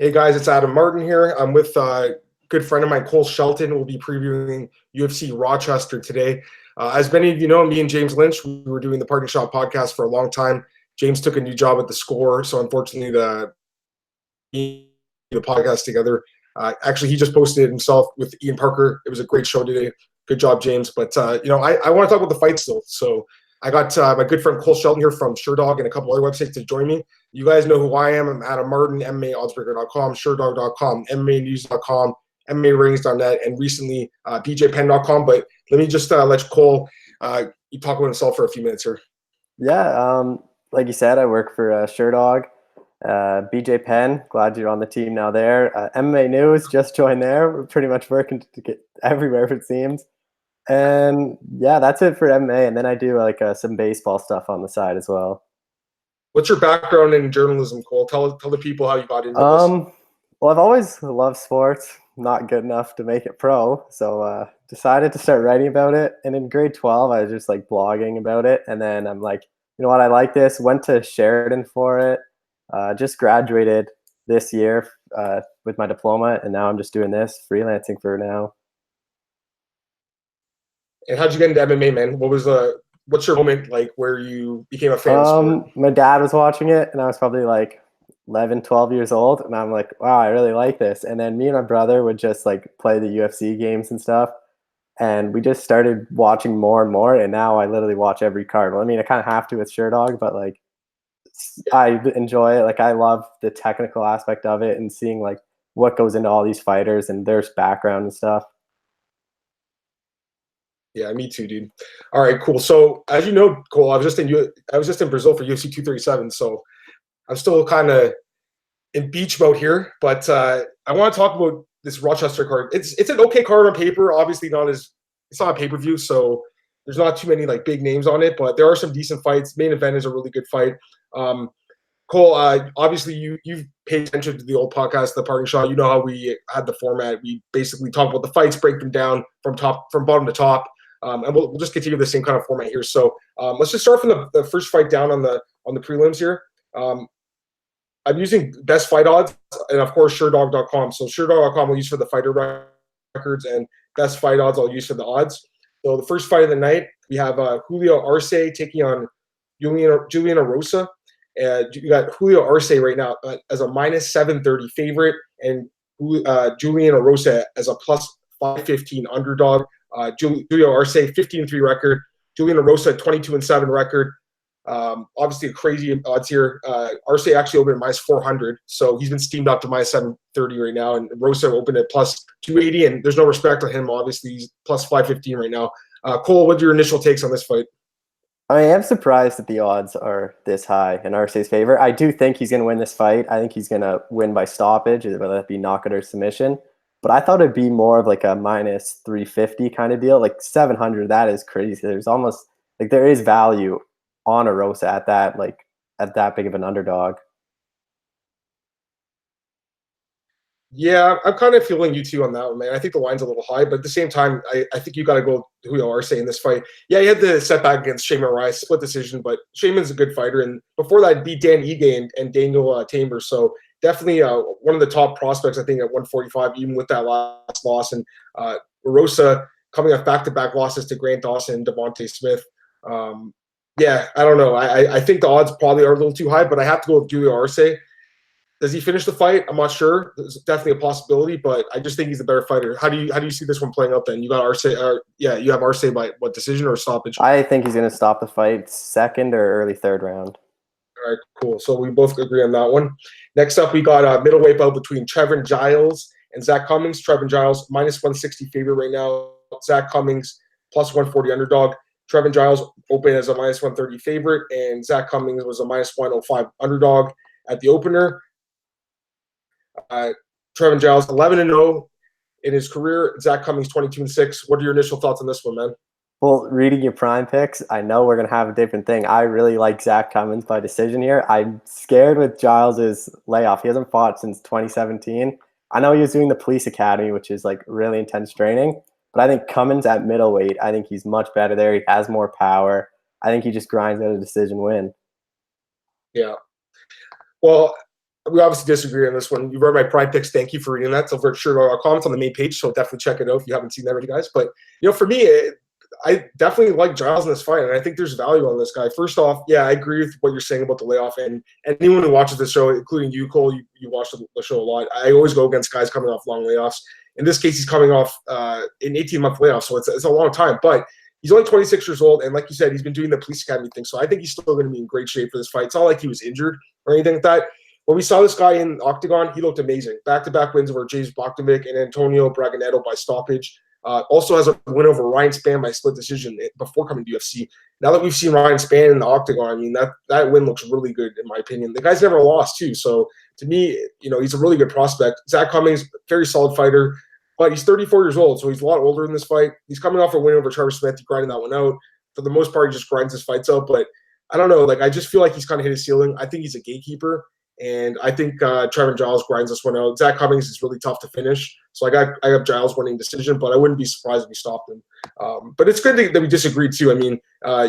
Hey guys, it's Adam Martin here. I'm with a good friend of mine, Cole Shelton. We'll be previewing UFC Rochester today. As many of you know, me and James Lynch, we were doing the Parting Shot podcast for a long time. James took a new job at the Score, so unfortunately, the podcast together. Actually, he just posted it himself with Ian Parker. It was a great show today. Good job, James. But I want to talk about the fight still. So I got my good friend Cole Shelton here from SureDog and a couple other websites to join me. You guys know who I am. I'm Adam Martin, MMAOddsbreaker.com, SureDog.com, MMAnews.com, MMARings.net, and recently BJPenn.com. But let me just let Cole you talk about himself for a few minutes here. Yeah, like you said, I work for SureDog. BJ Penn, glad you're on the team now there. MMA News, just joined there. We're pretty much working to get everywhere, it seems. And yeah, that's it for MMA. And then I do like some baseball stuff on the side as well. What's your background in journalism, Cole? Tell the people how you got into this. Well, I've always loved sports, not good enough to make it pro. So decided to start writing about it. And in grade 12, I was just like blogging about it. And then I'm like, you know what, I like this. Went to Sheridan for it. Just graduated this year with my diploma, and now I'm just doing this, freelancing for now. And how'd you get into MMA, man? What's your moment like where you became a fan of sport? My dad was watching it, and I was probably like 11, 12 years old, and I'm like, wow, I really like this. And then me and my brother would just like play the UFC games and stuff, and we just started watching more and more, and now I literally watch every card. Well, I mean, I kind of have to with SureDog, but like I enjoy it. Like I love the technical aspect of it and seeing like what goes into all these fighters and their background and stuff. Yeah, me too, dude. All right, cool. So as you know, Cole, I was just in Brazil for UFC 237, so I'm still kind of in beach mode here. But I want to talk about this Rochester card. It's an okay card on paper. Obviously, it's not a pay-per-view, so there's not too many like big names on it. But there are some decent fights. Main event is a really good fight. Cole, obviously you've paid attention to the old podcast, The Parting Shot. You know how we had the format. We basically talk about the fights, break them down from bottom to top. And we'll just continue the same kind of format here. So let's just start from the first fight down on the prelims here. I'm using best fight odds and of course SureDog.com. So SureDog.com will use for the fighter records, and best fight odds I'll use for the odds. So the first fight of the night, we have Julio Arce taking on Julian Rosa. You got Julio Arce right now as a minus 730 favorite, and Julian Rosa as a plus 515 underdog. Julio Arce 15-3 record, Julian Rosa 22-7 record. Obviously, crazy odds here. Arce actually opened at minus 400, so he's been steamed up to minus 730 right now, and Rosa opened at plus 280, and there's no respect on him. Obviously, he's plus 515 right now. Cole, what are your initial takes on this fight? I am surprised that the odds are this high in Arce's favor. I do think he's going to win this fight. I think he's going to win by stoppage, whether that be knockout or submission. But I thought it'd be more of like a minus 350 kind of deal. Like 700, that is crazy. There's almost like there is value on a Rosa at that big of an underdog. Yeah, I'm kind of feeling you too on that one, man. I think the line's a little high, but at the same time, I think you got to go Julio Arce in this fight. Yeah, he had the setback against Shaman Rice, split decision, but Shaman's a good fighter. And before that, beat Dan Ige and Daniel Tamer. So definitely one of the top prospects, I think, at 145, even with that last loss. And Rosa coming off back-to-back losses to Grant Dawson and Devontae Smith. Yeah, I don't know. I think the odds probably are a little too high, but I have to go with Julio Arce. Does he finish the fight? I'm not sure. There's definitely a possibility, but I just think he's a better fighter. How do you see this one playing out then? You got Arce, you have Arce by what, decision or stoppage? I think he's going to stop the fight second or early third round. All right, cool. So we both agree on that one. Next up, we got a middleweight bout between Trevin Giles and Zak Cummings. Trevin Giles minus 160 favorite right now. Zak Cummings plus 140 underdog. Trevin Giles opened as a minus 130 favorite, and Zak Cummings was a minus 105 underdog at the opener. Trevin Giles 11-0 in his career. Zak Cummings 22-6. What are your initial thoughts on this one, man? Well, reading your prime picks, I know we're going to have a different thing. I really like Zak Cummings by decision here. I'm scared with Giles's layoff. He hasn't fought since 2017. I know he was doing the police academy, which is like really intense training, but I think Cummins at middleweight, I think he's much better there. He has more power. I think he just grinds out a decision win. Yeah. Well, we obviously disagree on this one. You read my pride picks. Thank you for reading that. It's over at shirt.com. It's on the main page, so definitely check it out if you haven't seen that already, guys. But, for me, I definitely like Giles in this fight, and I think there's value on this guy. First off, yeah, I agree with what you're saying about the layoff, and anyone who watches the show, including you, Cole, you watch the show a lot. I always go against guys coming off long layoffs. In this case, he's coming off an 18-month layoff, so it's a long time. But he's only 26 years old, and like you said, he's been doing the police academy thing, so I think he's still going to be in great shape for this fight. It's not like he was injured or anything like that. When we saw this guy in Octagon, he looked amazing. Back-to-back wins over James Bogdanovic and Antonio Braganetto by stoppage. Also has a win over Ryan Spann by split decision before coming to UFC. Now that we've seen Ryan Spann in the Octagon, I mean, that win looks really good in my opinion. The guy's never lost too, so to me, he's a really good prospect. Zak Cummings, very solid fighter, but he's 34 years old, so he's a lot older in this fight. He's coming off a win over Trevor Smith. He grinded that one out. For the most part, he just grinds his fights out, but I don't know. I just feel like he's kind of hit his ceiling. I think he's a gatekeeper. And I think Trevor Giles grinds this one out. Zak Cummings is really tough to finish. So I have Giles winning decision, but I wouldn't be surprised if we stopped him. But it's good that we disagreed too. I mean,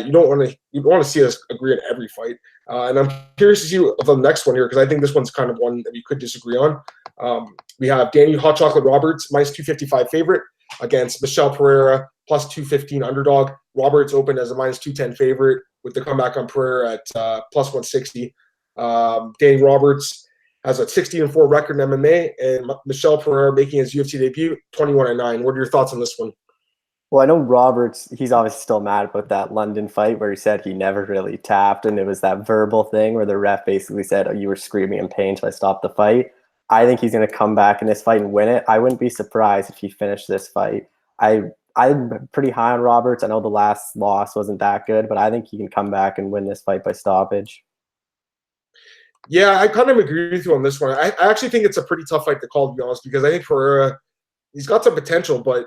you don't want to see us agree on every fight. And I'm curious to see the next one here because I think this one's kind of one that we could disagree on. We have Danny Hot Chocolate Roberts, minus 255 favorite against Michelle Pereira, plus 215 underdog. Roberts opened as a minus 210 favorite with the comeback on Pereira at plus 160. Danny Roberts has a 16-4 record in MMA, and Michelle Pereira making his UFC debut, 21-9. What are your thoughts on this one? Well, I know Roberts, he's obviously still mad about that London fight where he said he never really tapped, and it was that verbal thing where the ref basically said, oh, you were screaming in pain until I stopped the fight. I think he's going to come back in this fight and win it. I wouldn't be surprised if he finished this fight. I'm pretty high on Roberts. I know the last loss wasn't that good, but I think he can come back and win this fight by stoppage. Yeah, I kind of agree with you on this one. I actually think it's a pretty tough fight to call, to be honest, because I think Pereira, he's got some potential, but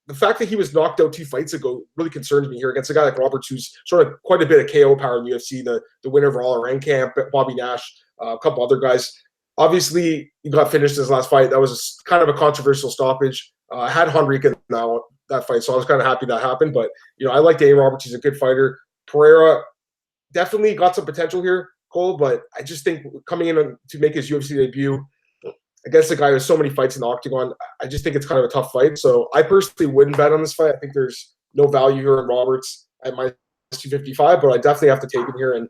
the fact that he was knocked out 2 fights ago really concerns me here against a guy like Roberts, who's sort of quite a bit of KO power in the UFC, the winner of All Camp, Bobby Nash, a couple other guys. Obviously, he got finished his last fight. That was kind of a controversial stoppage. I had Henrique in that fight, so I was kind of happy that happened. But, I like Danny Roberts. He's a good fighter. Pereira definitely got some potential here, Cole, but I just think coming in to make his UFC debut against a guy with so many fights in the Octagon, I just think it's kind of a tough fight. So I personally wouldn't bet on this fight. I think there's no value here in Roberts at minus 255, but I definitely have to take him here. And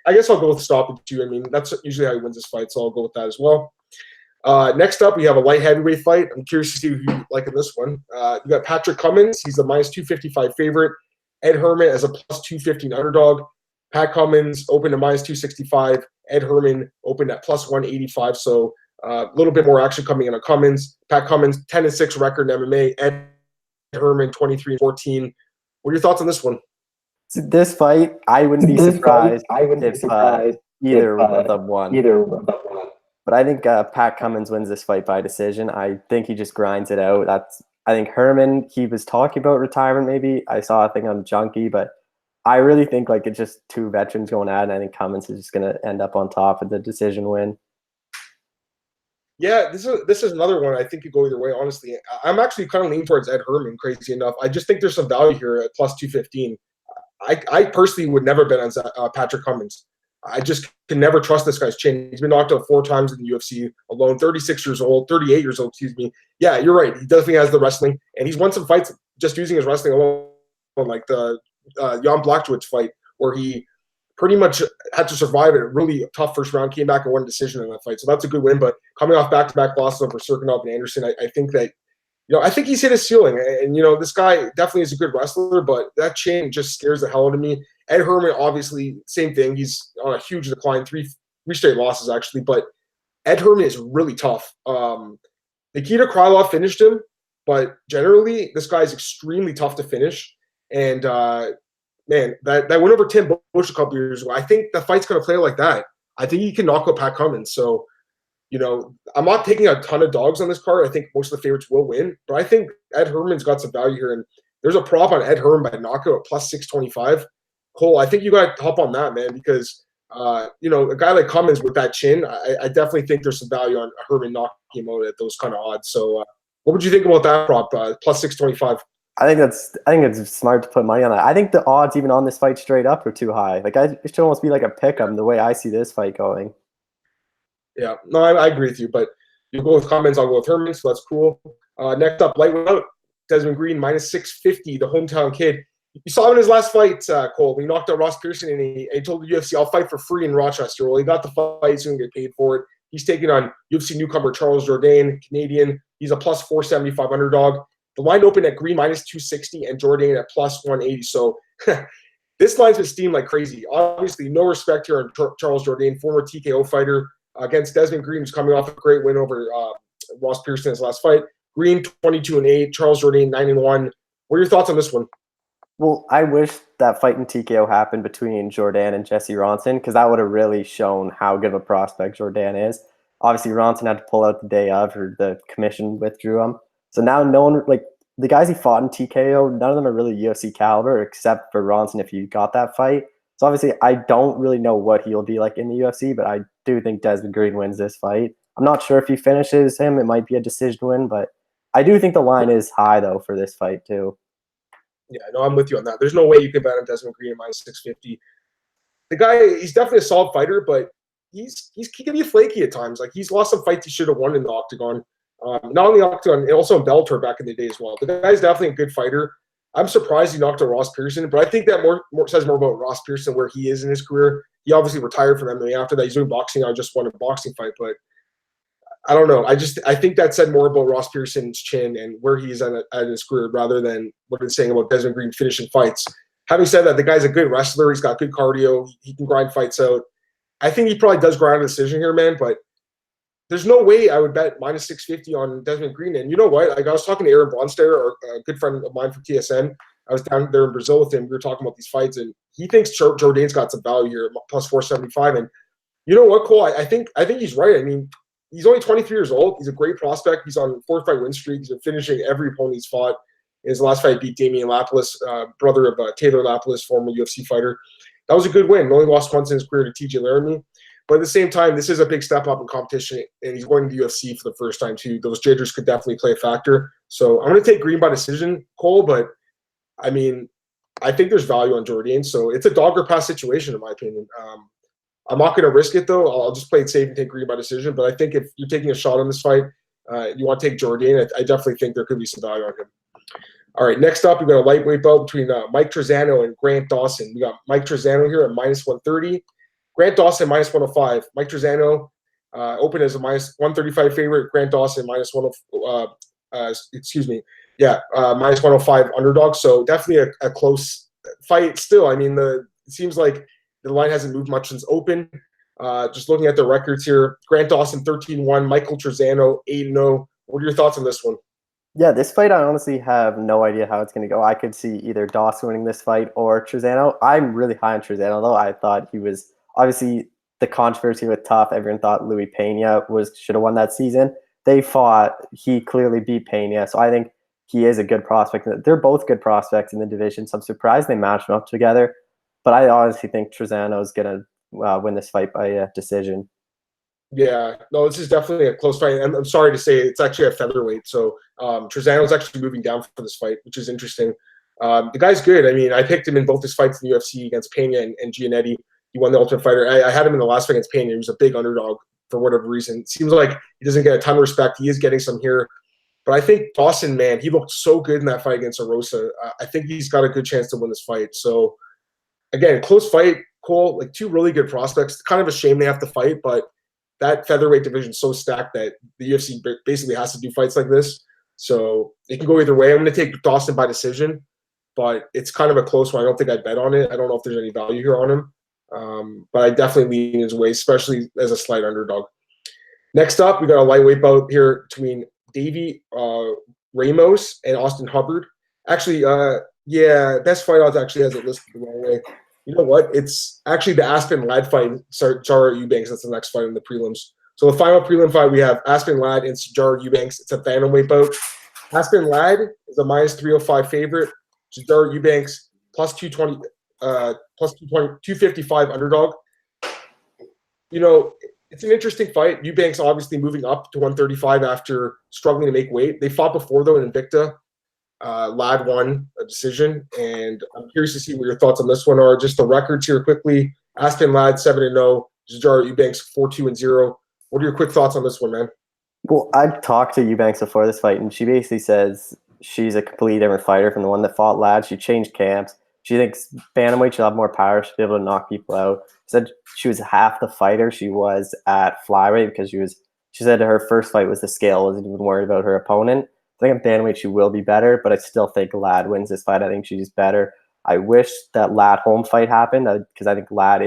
I guess I'll go with stoppage too. I mean, that's usually how he wins this fight, so I'll go with that as well. Next up, we have a light heavyweight fight. I'm curious to see who you like in this one. You got Patrick Cummins. He's the minus 255 favorite. Ed Herman as a plus 215 underdog. Pat Cummins opened at minus 265. Ed Herman opened at plus 185. So a little bit more action coming in on Cummins. Pat Cummins, 10-6 record in MMA. Ed Herman, 23-14. What are your thoughts on this one? So this fight, I wouldn't be surprised if either of them won. But I think Pat Cummins wins this fight by decision. I think he just grinds it out. I think Herman, he was talking about retirement maybe. I saw a thing on Junkie, but I really think it's just 2 veterans going at it, and I think Cummins is just going to end up on top of the decision win. Yeah, this is another one I think could go either way, honestly. I'm actually kind of leaning towards Ed Herman, crazy enough. I just think there's some value here at plus 215. I personally would never bet on Patrick Cummins. I just can never trust this guy's chin. He's been knocked out 4 times in the UFC alone, 38 years old, excuse me. Yeah, you're right. He definitely has the wrestling, and he's won some fights just using his wrestling alone, like the Jan Blachowicz fight, where he pretty much had to survive a really tough first round, came back and won a decision in that fight. So that's a good win. But coming off back-to-back losses over Serkinov and Anderson, I think that, I think he's hit his ceiling. And, this guy definitely is a good wrestler, but that chin just scares the hell out of me. Ed Herman, obviously, same thing. He's on a huge decline, three straight losses, actually. But Ed Herman is really tough. Nikita Krylov finished him, but generally, this guy is extremely tough to finish. And, man, that win over Tim Bush a couple years ago, I think the fight's going to play like that. I think he can knock out Pat Cummins. So, I'm not taking a ton of dogs on this card. I think most of the favorites will win. But I think Ed Herman's got some value here. And there's a prop on Ed Herman by knockout at plus 625. Cole, I think you got to hop on that, man, because, a guy like Cummins with that chin, I definitely think there's some value on Herman knocking him out at those kind of odds. So what would you think about that prop, plus 625? I think it's smart to put money on that. I think the odds even on this fight straight up are too high. It should almost be like a pick 'em the way I see this fight going. Yeah, no, I agree with you, but you go with Cummins, I'll go with Herman, so that's cool. Next up, lightweight out, Desmond Green, minus 650, the hometown kid. You saw him in his last fight, Cole. He knocked out Ross Pearson, and he told the UFC, I'll fight for free in Rochester. Well, he got the fight, he's going to get paid for it. He's taking on UFC newcomer Charles Jourdain, Canadian. He's a plus 475 underdog. The line opened at Green minus 260 and Jourdain at plus 180. So this line's been steamed like crazy. Obviously, no respect here on Charles Jourdain, former TKO fighter, against Desmond Green, who's coming off a great win over Ross Pearson in his last fight. Green 22-8, Charles Jourdain 9-1. What are your thoughts on this one? Well, I wish that fight in TKO happened between Jourdain and Jesse Ronson, because that would have really shown how good of a prospect Jourdain is. Obviously, Ronson had to pull out the day of, or the commission withdrew him. So now no one, like the guys he fought in TKO, none of them are really UFC caliber, except for Ronson if you got that fight. So obviously, I don't really know what he'll be like in the UFC, but I do think Desmond Green wins this fight. I'm not sure if he finishes him. It might be a decision win, but I do think the line is high, though, for this fight, too. Yeah, no, I'm with you on that. There's no way you can bet on Desmond Green at minus 650. The guy, he's definitely a solid fighter, but he can be flaky at times. Like, he's lost some fights he should have won in the octagon. Not only octagon, also in Bellator back in the day as well. The guy's definitely a good fighter. I'm surprised he knocked out Ross Pearson, but I think that more says more about Ross Pearson, where he is in his career. He obviously retired from MMA after that. He's doing boxing now, just won a boxing fight, but I don't know. I think that said more about Ross Pearson's chin and where he is at his career rather than what it's saying about Desmond Green finishing fights. Having said that, the guy's a good wrestler. He's got good cardio. He can grind fights out. I think he probably does grind a decision here, man, but there's no way I would bet minus 650 on Desmond Green. And you know what? Like, I was talking to Aaron Bronstetter, a good friend of mine from TSN. I was down there in Brazil with him. We were talking about these fights, and he thinks Jourdain's got some value here, plus 475. And you know what, Cole? I think he's right. I mean, he's only 23 years old. He's a great prospect. He's on a 4-fight win streak. He's been finishing every opponent he's fought. In his last fight, beat Damian Lapilus, brother of Taylor Lapilus, former UFC fighter. That was a good win. He only lost once in his career to TJ Laramie. But at the same time, this is a big step up in competition, and he's going to the UFC for the first time too. Those jitters could definitely play a factor. So I'm going to take Green by decision, Cole, but I mean, I think there's value on Jourdain. So it's a dog or pass situation, in my opinion. I'm not going to risk it, though. I'll just play it safe and take Green by decision. But I think if you're taking a shot on this fight, you want to take Jourdain. I definitely think there could be some value on him. All right, next up, we've got a lightweight bout between Mike Trizano and Grant Dawson. We got Mike Trizano here at minus 130. Grant Dawson, minus 105. Mike Trizano opened as a minus 135 favorite. Grant Dawson, minus 105 underdog. So definitely a close fight still. I mean, it seems like the line hasn't moved much since open. Just looking at the records here, Grant Dawson 13-1, Michael Trizano 8-0. What are your thoughts on this one? Yeah, this fight, I honestly have no idea how it's going to go. I could see either Dawson winning this fight or Trizano. I'm really high on Trizano, though. I thought he was obviously the controversy with Tough. Everyone thought Louis Pena should have won that season. They fought. He clearly beat Pena, so I think he is a good prospect. They're both good prospects in the division, so I'm surprised they matched them up together. But I honestly think Trizano is going to win this fight by decision. Yeah, no, this is definitely a close fight. I'm sorry to say it's actually a featherweight. So Trizano's actually moving down for this fight, which is interesting. The guy's good. I mean, I picked him in both his fights in the UFC against Pena and Giannetti. He won the Ultimate Fighter. I had him in the last fight against Pena. He was a big underdog for whatever reason. It seems like he doesn't get a ton of respect. He is getting some here. But I think Dawson, man, he looked so good in that fight against Arosa. I think he's got a good chance to win this fight. So, again, close fight, Cole. Like, two really good prospects. It's kind of a shame they have to fight, but that featherweight division is so stacked that the UFC basically has to do fights like this. So it can go either way. I'm going to take Dawson by decision, but it's kind of a close one. I don't think I'd bet on it. I don't know if there's any value here on him. But I definitely lean his way, especially as a slight underdog. Next up, we got a lightweight bout here between Davey Ramos and Austin Hubbard. Actually, Best Fight Odds actually has it listed the wrong way. You know what? It's actually the Aspen Ladd fight, Sijara Eubanks. That's the next fight in the prelims. So the final prelim fight, we have Aspen Ladd and Sijara Eubanks. It's a bantamweight bout. Aspen Ladd is a minus 305 favorite. Sijara Eubanks plus 220, 255 underdog. You know, it's an interesting fight. Eubanks obviously moving up to 135 after struggling to make weight. They fought before, though, in Invicta. Ladd won a decision, and I'm curious to see what your thoughts on this one are. Just the records here quickly. Aspen Ladd 7-0, Sijara Eubanks 4-2-0. What are your quick thoughts on this one, man? Well, I talked to Eubanks before this fight, and she basically says she's a completely different fighter from the one that fought Ladd. She changed camps. She thinks bantamweight she'll have more power. She'll be able to knock people out. Said she was half the fighter she was at flyweight because she said her first fight was the scale, wasn't even worried about her opponent. I think at bantamweight she will be better, but I still think Ladd wins this fight. I think she's better. I wish that Ladd home fight happened because I think Ladd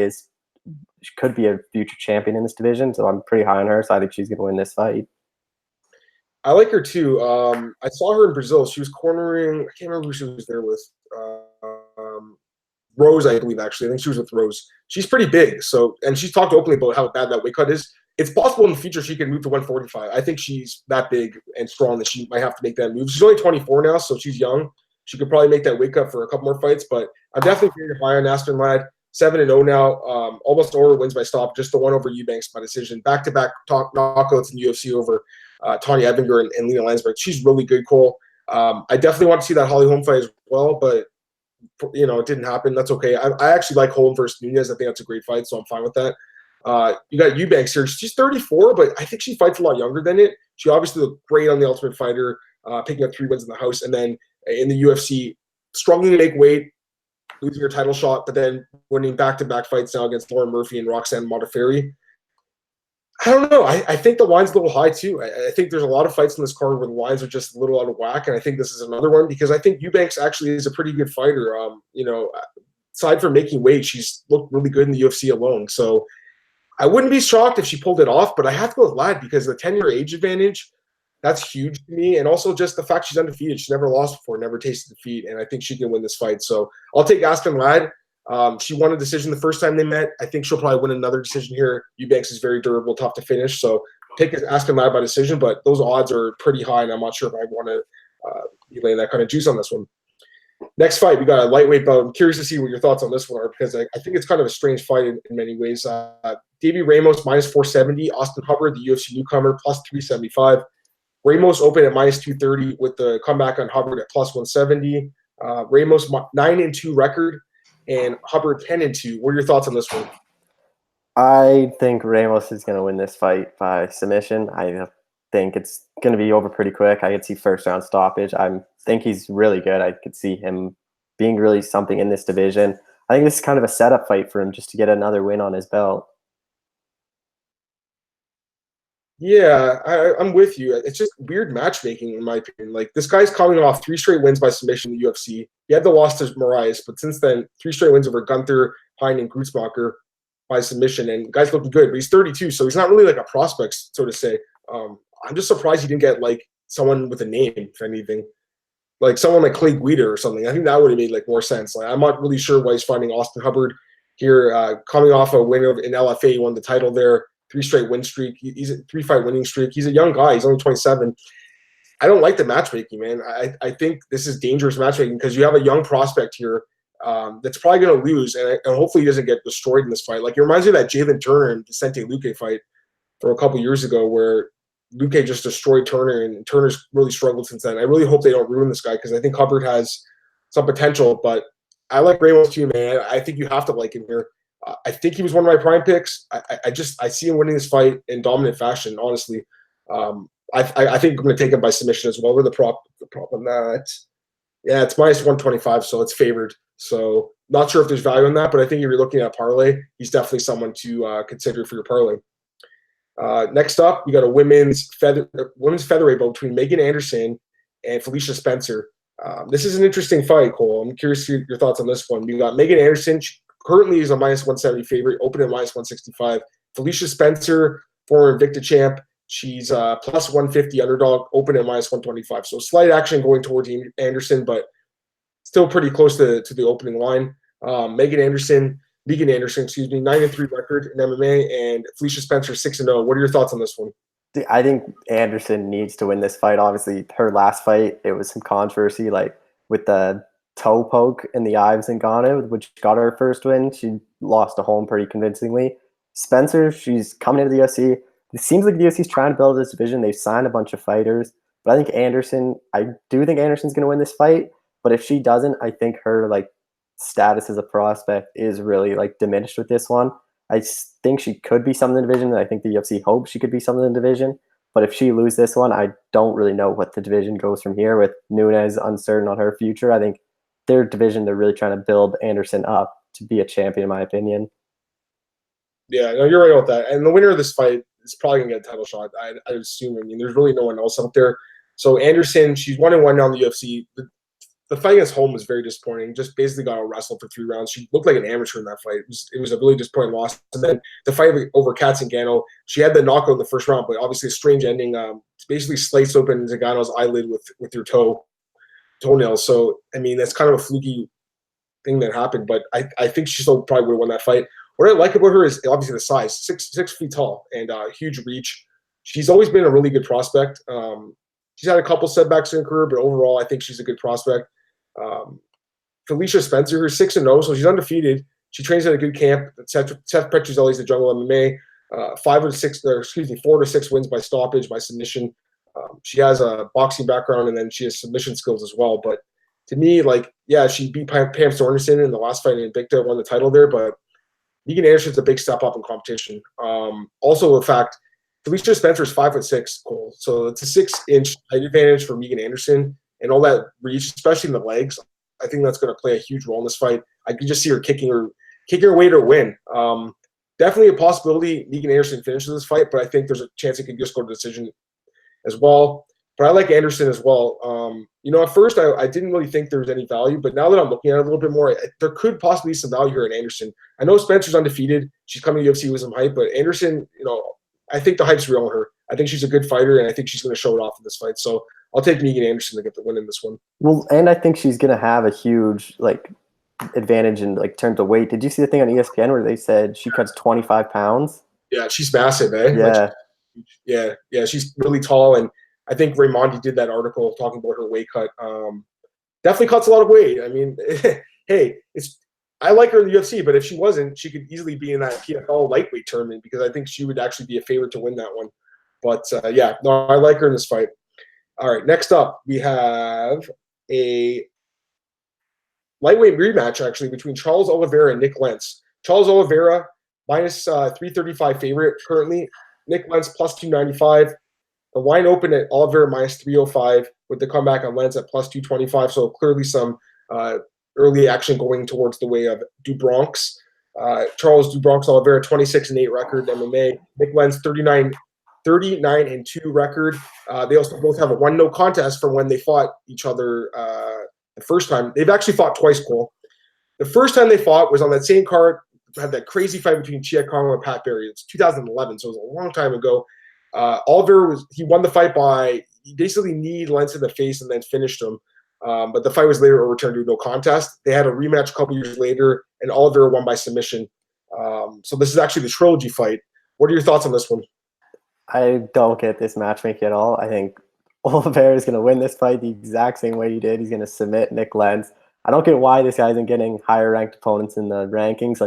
she could be a future champion in this division, so I'm pretty high on her. So I think she's going to win this fight. I like her too. I saw her in Brazil. She was cornering. I can't remember who she was there with. Rose, I believe. Actually, I think she was with Rose. She's pretty big. So, and she's talked openly about how bad that weight cut is. It's possible in the future she can move to 145. I think she's that big and strong that she might have to make that move. She's only 24 now, so she's young. She could probably make that weight cut for a couple more fights. But I'm definitely very high on Aspen Ladd. 7-0 now. Almost over wins by stop. Just the one over Eubanks by decision. Back-to-back knockouts in the UFC over Tanya Evinger and Lena Landsberg. She's really good, Cole. I definitely want to see that Holly Holm fight as well, but it didn't happen. That's okay. I actually like Holm versus Nunez. I think that's a great fight, so I'm fine with that. You got Eubanks here. She's 34, but I think she fights a lot younger than it. She obviously looked great on The Ultimate Fighter, picking up 3 wins in the house, and then in the UFC, struggling to make weight, losing her title shot, but then winning back-to-back fights now against Lauren Murphy and Roxanne Modafferi. I don't know. I think the line's a little high too. I think there's a lot of fights in this card where the lines are just a little out of whack, and I think this is another one because I think Eubanks actually is a pretty good fighter. Aside from making weight, she's looked really good in the UFC alone. So I wouldn't be shocked if she pulled it off, but I have to go with Ladd because the 10-year age advantage, that's huge to me, and also just the fact she's undefeated. She's never lost before, never tasted defeat, and I think she can win this fight. So I'll take Aspen Ladd. She won a decision the first time they met. I think she'll probably win another decision here. Eubanks is very durable, tough to finish. So take Aspen Ladd by decision, but those odds are pretty high, and I'm not sure if I want to be laying that kind of juice on this one. Next fight, we got a lightweight bout. I'm curious to see what your thoughts on this one are because I think it's kind of a strange fight in many ways. Davey Ramos, minus 470. Austin Hubbard, the UFC newcomer, plus 375. Ramos opened at minus 230 with the comeback on Hubbard at plus 170. Ramos, 9-2 record. And Hubbard 10-2. What are your thoughts on this one? I think Ramos is going to win this fight by submission. I think it's going to be over pretty quick. I could see first round stoppage. I think he's really good. I could see him being really something in this division. I think this is kind of a setup fight for him just to get another win on his belt. Yeah, I'm with you. It's just weird matchmaking, in my opinion. Like, this guy's coming off 3 straight wins by submission in the UFC. He had the loss to Moraes, but since then, 3 straight wins over Gunther, Hine, and Grutzmacher by submission. And the guy's looking good, but he's 32, so he's not really like a prospect, so to say. I'm just surprised he didn't get, like, someone with a name, if anything. Like, someone like Clay Guida or something. I think that would have made, like, more sense. Like, I'm not really sure why he's fighting Austin Hubbard here, coming off a win in LFA. He won the title there. 3 straight win streak. He's a 3-fight winning streak. He's a young guy. He's only 27. I don't like the matchmaking, man. I think this is dangerous matchmaking because you have a young prospect here that's probably going to lose, and hopefully he doesn't get destroyed in this fight. Like, it reminds me of that Jalen Turner and Vicente Luque fight from a couple years ago where Luque just destroyed Turner, and Turner's really struggled since then. I really hope they don't ruin this guy because I think Hubbard has some potential, but I like Ramos too, man. I think you have to like him here. I think he was one of my prime picks. I see him winning this fight in dominant fashion, honestly. I think I'm going to take him by submission as well. We're the prop on that. Yeah, it's minus 125, so it's favored. So not sure if there's value in that, but I think if you're looking at parlay, he's definitely someone to consider for your parlay. Next up, we got a women's featherweight bout between Megan Anderson and Felicia Spencer. This is an interesting fight, Cole. I'm curious to your thoughts on this one. We got Megan Anderson. Currently is a minus 170 favorite, open at minus 165. Felicia Spencer, former Invicta champ, she's plus 150 underdog, open at minus 125. So slight action going towards Anderson, but still pretty close to the opening line. Megan Anderson, 9-3 record in MMA, and Felicia Spencer 6-0. What are your thoughts on this one? I think Anderson needs to win this fight. Obviously, her last fight, it was some controversy, like with the toe poke in the Ives and Ghana, which got her first win. She lost at home pretty convincingly. Spencer, she's coming into the UFC. It seems like the UFC is trying to build this division. They've signed a bunch of fighters, but I do think Anderson's going to win this fight. But if she doesn't, I think her like status as a prospect is really like diminished with this one. think she could be some in the division, and I think the UFC hopes she could be some in the division. But if she loses this one, I don't really know what the division goes from here with Nunes uncertain on her future. I think their division, they're really trying to build Anderson up to be a champion, in my opinion. Yeah, no, you're right about that. And the winner of this fight is probably going to get a title shot, I assume. I mean, there's really no one else out there. So Anderson, she's 1-1 now in the UFC. The fight against Holm was very disappointing. Just basically got wrestled for 3 rounds. She looked like an amateur in that fight. It was a really disappointing loss. And then the fight over Zingano, she had the knockout in the first round, but obviously a strange ending. Basically sliced open Zingano's eyelid with your toenail. So, I mean, that's kind of a fluky thing that happened, but I think she still probably would have won that fight. What I like about her is obviously the size, 6 feet tall and huge reach. She's always been a really good prospect. She's had a couple setbacks in her career, but overall, I think she's a good prospect. Felicia Spencer, her 6-0, so she's undefeated. She trains at a good camp. Seth Petruzzelli's the Jungle MMA. 4 to 6 wins by stoppage, by submission. She has a boxing background, and then she has submission skills as well. But to me, she beat Pam Sorensen in the last fight in Invicta, won the title there. But Megan Anderson's a big step up in competition. Also, the fact Felicia Spencer is 5'6", Cole, so it's a 6-inch height advantage for Megan Anderson, and all that reach, especially in the legs. I think that's going to play a huge role in this fight. I can just see her kicking her way to win. Definitely a possibility Megan Anderson finishes this fight, but I think there's a chance it could just go to decision as well. But I like Anderson as well. At first I didn't really think there was any value, but now that I'm looking at it a little bit more, there could possibly be some value here in Anderson. I know Spencer's undefeated. She's coming to UFC with some hype, but Anderson, I think the hype's real on her. I think she's a good fighter, and I think she's going to show it off in this fight. So I'll take Megan Anderson to get the win in this one. Well, and I think she's going to have a huge advantage in terms of weight. Did you see the thing on ESPN where they said she cuts 25 pounds? Yeah, she's massive, eh? Yeah. Yeah, she's really tall, and I think Raimondi did that article talking about her weight cut. Definitely cuts a lot of weight. I mean, hey, I like her in the UFC, but if she wasn't, she could easily be in that PFL lightweight tournament because I think she would actually be a favorite to win that one. But I like her in this fight. All right, next up we have a lightweight rematch actually between Charles Oliveira and Nick Lentz. Charles Oliveira minus 335 favorite currently. Nick Lentz plus 295. The line opened at Oliveira minus 305 with the comeback on Lentz at plus 225. So clearly some early action going towards the way of Dubronx. Charles Dubronx Oliveira 26-8 record in MMA. Nick Lentz 39-2 record. They also both have a 1-0 contest from when they fought each other the first time. They've actually fought twice, Cole. The first time they fought was on that same card, had that crazy fight between Chia Kong and Pat Barry. It's 2011, so it was a long time ago. Oliveira won the fight by he basically kneed Lentz in the face and then finished him. But the fight was later overturned to no contest. They had a rematch a couple years later, and Oliveira won by submission. So this is actually the trilogy fight. What are your thoughts on this one? I don't get this matchmaking at all. I think Oliveira is going to win this fight the exact same way he did. He's going to submit Nick Lentz. I don't get why this guy isn't getting higher ranked opponents in the rankings.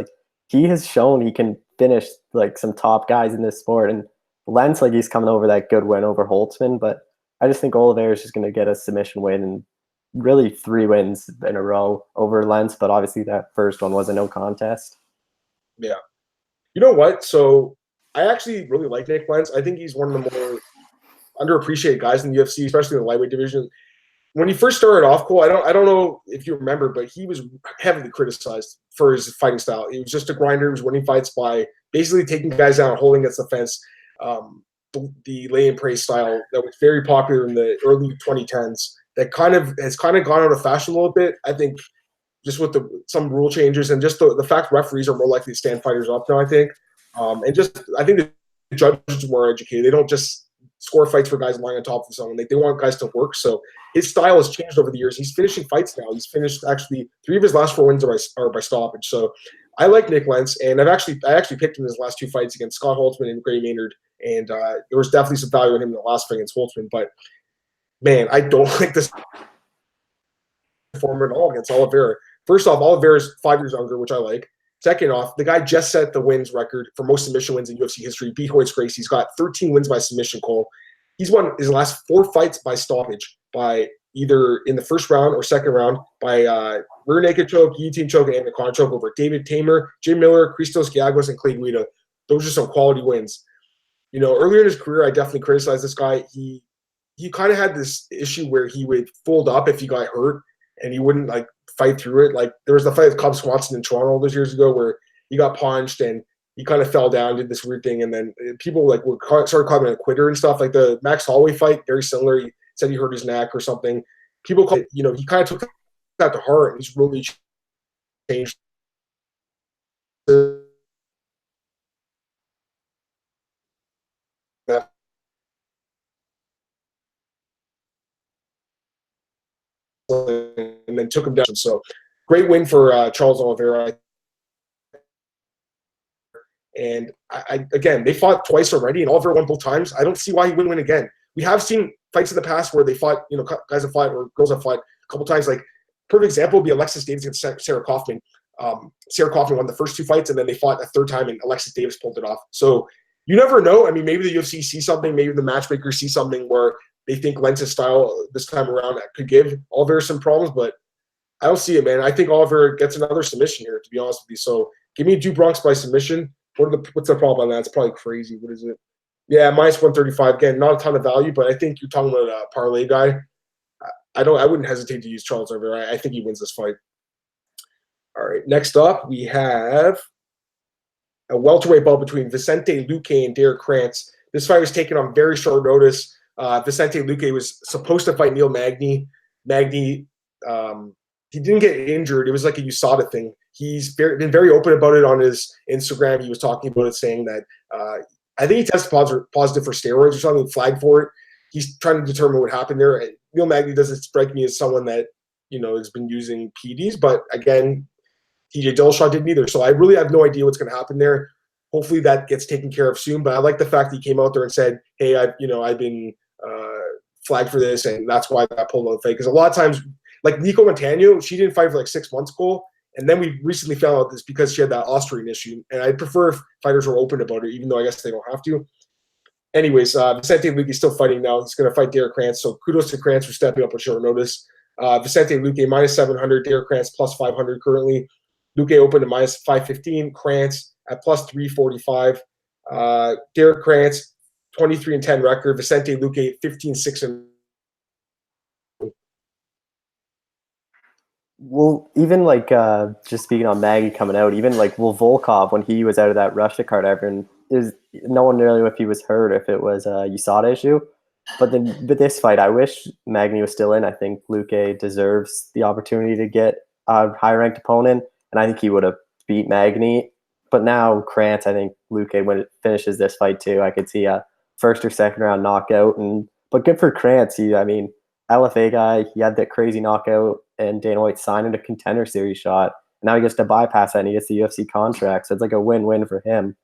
He has shown he can finish some top guys in this sport, and Lentz, he's coming over that good win over Holtzman, but I just think Oliveira is just going to get a submission win and really 3 wins in a row over Lentz, but obviously that first one was a no contest. Yeah. You know what? So I actually really like Nick Lentz. I think he's one of the more underappreciated guys in the UFC, especially in the lightweight division. When he first started off, Cole, I don't know if you remember, but he was heavily criticized for his fighting style. He was just a grinder. He was winning fights by basically taking guys down, holding against the fence. The lay and pray style that was very popular in the early 2010s that has gone out of fashion a little bit. I think just with some rule changes and just the fact referees are more likely to stand fighters up now, I think. And just I think the judges are more educated. They don't just score fights for guys lying on top of someone. They want guys to work. So his style has changed over the years. He's finishing fights now. He's finished actually 3 of his last 4 wins are by stoppage. So I like Nick Lentz, and I actually picked him in his last 2 fights against Scott Holtzman and Gray Maynard, and there was definitely some value in him in the last fight against Holtzman. But man, I don't like this performance at all against Oliveira. First off, Oliveira's 5 years younger, which I like. Second off, the guy just set the wins record for most submission wins in UFC history. Beat Royce Gracie. He's got 13 wins by submission, Cole. He's won his last 4 fights by stoppage by either in the first round or second round by rear naked choke, guillotine choke, and anaconda choke over David Tamer, Jim Miller, Christos Giagos, and Clay Guida. Those are some quality wins. Earlier in his career, I definitely criticized this guy. He kind of had this issue where he would fold up if he got hurt, and he wouldn't like fight through it. Like there was the fight with Cub Swanson in Toronto all those years ago where he got punched and he kind of fell down, did this weird thing, and then people like started calling him a quitter and stuff. Like the Max Holloway fight, very similar. He said he hurt his neck or something. People call it, he kind of took that to heart, and he's really changed. That and then took him down. So great win for Charles Oliveira. And again, they fought twice already, and Oliveira won both times. I don't see why he wouldn't win again. We have seen fights in the past where they fought, guys have fought or girls have fought a couple times. Like perfect example would be Alexis Davis against Sarah Kaufman. Sarah Kaufman won the first two fights, and then they fought a third time, and Alexis Davis pulled it off. So you never know. I mean, maybe the UFC sees something, maybe the matchmaker sees something where they think Lentz's style this time around could give Oliveira some problems, but I don't see it, man. I think Oliveira gets another submission here, to be honest with you. So give me Drew Bronx by submission. What's the problem on that? It's probably crazy. What is it? Yeah, minus 135. Again, not a ton of value, but I think you're talking about a parlay guy. I wouldn't hesitate to use Charles Oliveira. I think he wins this fight. All right, next up we have a welterweight bout between Vicente Luque and Derek Krantz. This fight was taken on very short notice. Vicente Luque was supposed to fight Neil Magny. Magny, he didn't get injured. It was like a USADA thing. He's been very open about it on his Instagram. He was talking about it, saying that I think he tested positive for steroids or something, flagged for it. He's trying to determine what happened there. Neil Magny doesn't strike me as someone that has been using PEDs, but again, TJ Dillashaw didn't either. So I really have no idea what's going to happen there. Hopefully that gets taken care of soon. But I like the fact that he came out there and said, "Hey, I've been flagged for this, and that's why I got pulled out of the fight." Because a lot of times, like Nico Montano, she didn't fight for like 6 months, Cole. And then we recently found out this because she had that Austrian issue. And I prefer if fighters were open about it, even though I guess they don't have to. Anyways, Vicente Luque is still fighting now. He's going to fight Derek Krantz. So kudos to Krantz for stepping up with short notice. Vicente Luque minus 700, Derek Krantz plus 500 currently. Luque opened at minus 515, Krantz at plus 345. Derek Krantz, 23-10 record. Vicente Luque, 15-6. Well, even like just speaking on Maggie coming out, even like Volkov when he was out of that Russia card, no one really knew if he was hurt, if it was a USADA issue. But this fight, I wish Magny was still in. I think Luque deserves the opportunity to get a high ranked opponent, and I think he would have beat Magny. But now Krantz, I think Luque, when it finishes this fight too, I could see a first or second round knockout. But good for Krantz. LFA guy, he had that crazy knockout, and Dana White signed him a contender series shot. Now he gets to bypass that and he gets the UFC contract. So it's like a win-win for him.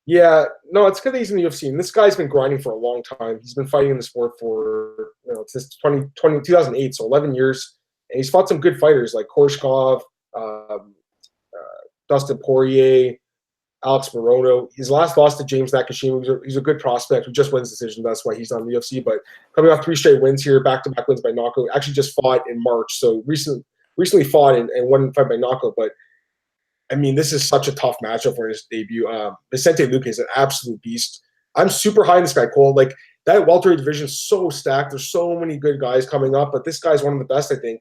Yeah, no, it's good that he's in the UFC. And this guy's been grinding for a long time. He's been fighting in the sport for, since 2008, so 11 years. And he's fought some good fighters like Korshkov, Dustin Poirier, Alex Morono. His last loss to James Nakashima, he's a good prospect who just wins decision. That's why he's on the UFC. But coming off 3 straight wins here, back-to-back wins by knockout. Actually just fought in March. So recently fought and won fight by knockout. But, I mean, this is such a tough matchup for his debut. Vicente Luque is an absolute beast. I'm super high in this guy, Cole. Like, that welterweight division is so stacked. There's so many good guys coming up. But this guy's one of the best, I think.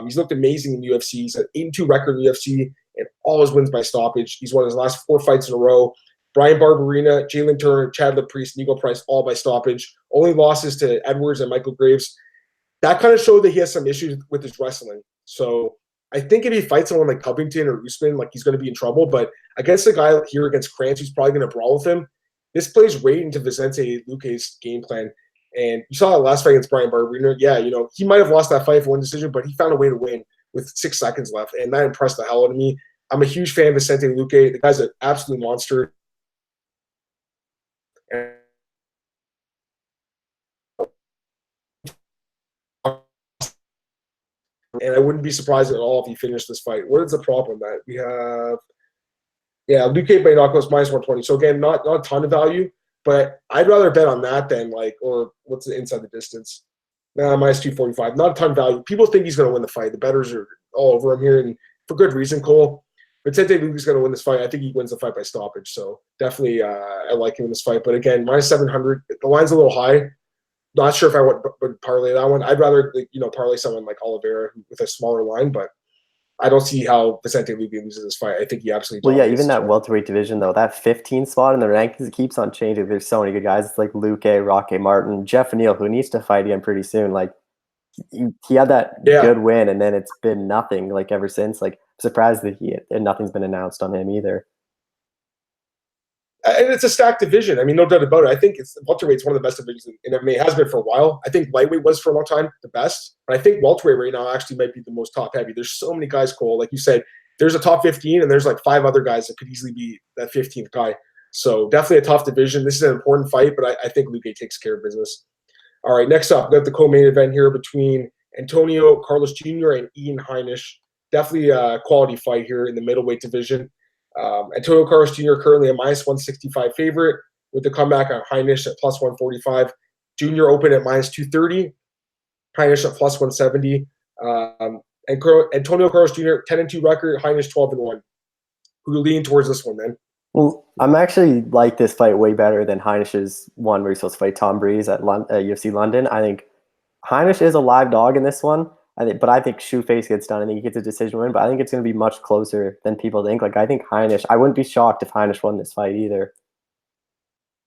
He's looked amazing in the UFC. He's an 8-2 record in the UFC. And all his wins by stoppage. He's won his last 4 fights in a row. Brian Barberina, Jalen Turner, Chad LaPriest, Nigel Price, all by stoppage. Only losses to Edwards and Michael Graves. That kind of showed that he has some issues with his wrestling. So I think if he fights someone like Covington or Usman, like he's going to be in trouble. But against a guy here against Krantz, who's probably going to brawl with him, this plays right into Vicente Luque's game plan. And you saw that last fight against Brian Barberina. Yeah, he might have lost that fight for one decision, but he found a way to win with 6 seconds left, and that impressed the hell out of me. I'm a huge fan of Vicente Luque. The guy's an absolute monster. And I wouldn't be surprised at all if he finished this fight. What is the problem that we have? Yeah, Luque by knockout is minus 120. So again, not a ton of value, But I'd rather bet on that than or what's the inside the distance? Nah, minus 245. Not a ton of value. People think he's going to win the fight. The bettors are all over him here, and for good reason, Cole. Vicente Luque is going to win this fight. I think he wins the fight by stoppage. So definitely I like him in this fight. But again, minus 700. The line's a little high. Not sure if I would parlay that one. I'd rather parlay someone like Oliveira with a smaller line, but I don't see how Vicente Luque loses this fight. I think he absolutely dominates. Well, yeah, even that welterweight division, though, that 15 spot in the rankings, it keeps on changing. There's so many good guys. It's like Luque, Roque Martin, Jeff O'Neill, who needs to fight again pretty soon. Like, he had that good win, and then it's been nothing ever since. I'm surprised that nothing's been announced on him either. And it's a stacked division. I mean, no doubt about it. I think welterweight's one of the best divisions in MMA. It has been for a while. I think lightweight was for a long time the best, but I think welterweight right now actually might be the most top heavy. There's so many guys, Cole. Like you said, there's a top 15, and there's 5 other guys that could easily be that 15th guy. So definitely a tough division. This is an important fight, but I think Luque takes care of business. All right, next up, we got the co-main event here between Antonio Carlos Jr. and Ian Heinisch. Definitely a quality fight here in the middleweight division. Antonio Carlos Jr. currently a minus 165 favorite with the comeback on Heinisch at plus 145. Jr. open at minus 230. Heinisch at plus 170. Antonio Carlos Jr. 10-2 record. Heinisch 12-1. Who are you leaning towards this one, man? Well, I'm actually like this fight way better than Heinisch's one where he's supposed to fight Tom Breeze at UFC London. I think Heinisch is a live dog in this one. But I think Shoeface gets done. I think he gets a decision win, but I think it's going to be much closer than people think. I think Heinisch, I wouldn't be shocked if Heinisch won this fight either.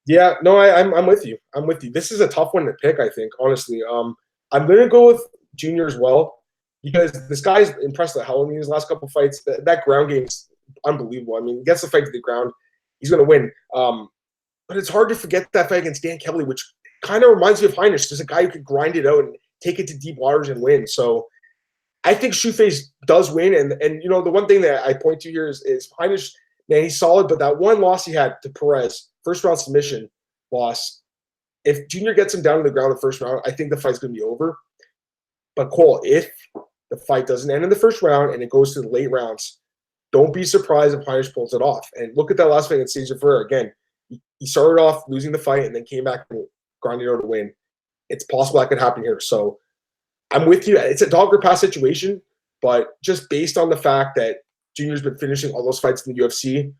Yeah, no, I'm with you. I'm with you. This is a tough one to pick, I think, honestly. I'm going to go with Junior as well because this guy's impressed the hell out of me in his last couple fights. That ground game is unbelievable. I mean, he gets the fight to the ground. He's going to win. But it's hard to forget that fight against Dan Kelly, which kind of reminds me of Heinisch. There's a guy who could grind it out and take it to deep waters and win. So I think Shoeface does win. And the one thing that I point to here is Heinisch, man, he's solid, but that one loss he had to Perez, first round submission loss, if Junior gets him down to the ground in the first round, I think the fight's going to be over. But Cole, if the fight doesn't end in the first round and it goes to the late rounds, don't be surprised if Heinisch pulls it off. And look at that last fight against Cesar Ferreira. Again, he started off losing the fight and then came back and grinded out to win. It's possible that could happen here. So I'm with you. It's a dog or pass situation, but just based on the fact that Junior's been finishing all those fights in the UFC,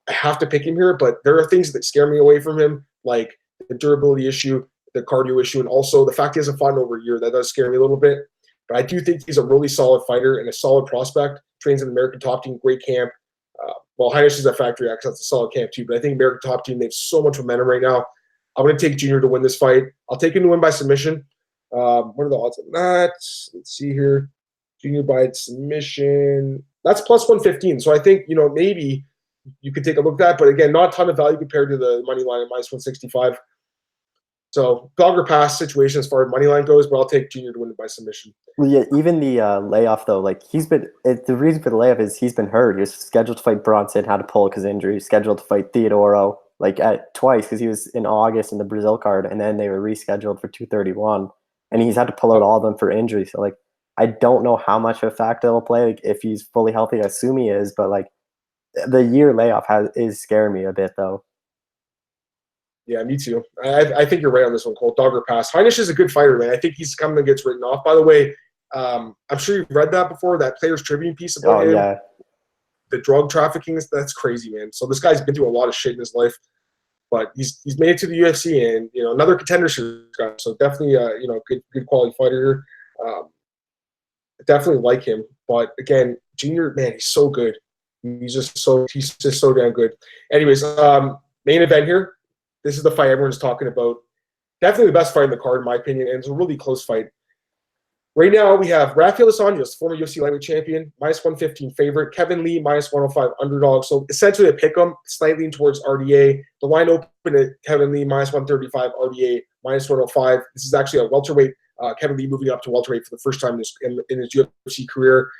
I have to pick him here. But there are things that scare me away from him, like the durability issue, the cardio issue, and also the fact he hasn't fought in over a year. That does scare me a little bit. But I do think he's a really solid fighter and a solid prospect. Trains in the American Top Team, great camp. Heinisch is a factory act. That's a solid camp too. But I think American Top Team, they have so much momentum right now. I'm going to take Junior to win this fight. I'll take him to win by submission. What are the odds on that? Let's see here. Junior by submission. That's plus 115. So I think, maybe you could take a look at that. But again, not a ton of value compared to the money line at minus 165. So dog or pass situation as far as money line goes, but I'll take Junior to win it by submission. Well, yeah, even the layoff, though, the reason for the layoff is he's been hurt. He was scheduled to fight Bronson, had to pull because of injury. Scheduled to fight Theodoro. Twice because he was in August in the Brazil card, and then they were rescheduled for 231, and he's had to pull out all of them for injury. So I don't know how much of a factor it'll play. If he's fully healthy, I assume he is, but the year layoff is scaring me a bit though. Yeah, me too. I think you're right on this one, Cole. Dog or pass. Heinisch is a good fighter, man. I think he's coming and gets written off. By the way, I'm sure you've read that before. That Players Tribune piece about him. Yeah. The drug trafficking, that's crazy, man. So this guy's been through a lot of shit in his life, but he's made it to the UFC and another contender guy. So definitely good quality fighter here. Definitely like him, but again, Junior, man, he's so good. He's just so damn good. Anyways, main event here. This is the fight everyone's talking about. Definitely the best fight in the card, in my opinion, and it's a really close fight. Right now, we have Rafael dos Anjos, former UFC lightweight champion, minus 115 favorite. Kevin Lee, minus 105 underdog. So essentially a pick 'em, slightly towards RDA. The line open at Kevin Lee, minus 135, RDA, minus 105. This is actually a welterweight. Kevin Lee moving up to welterweight for the first time in his UFC career.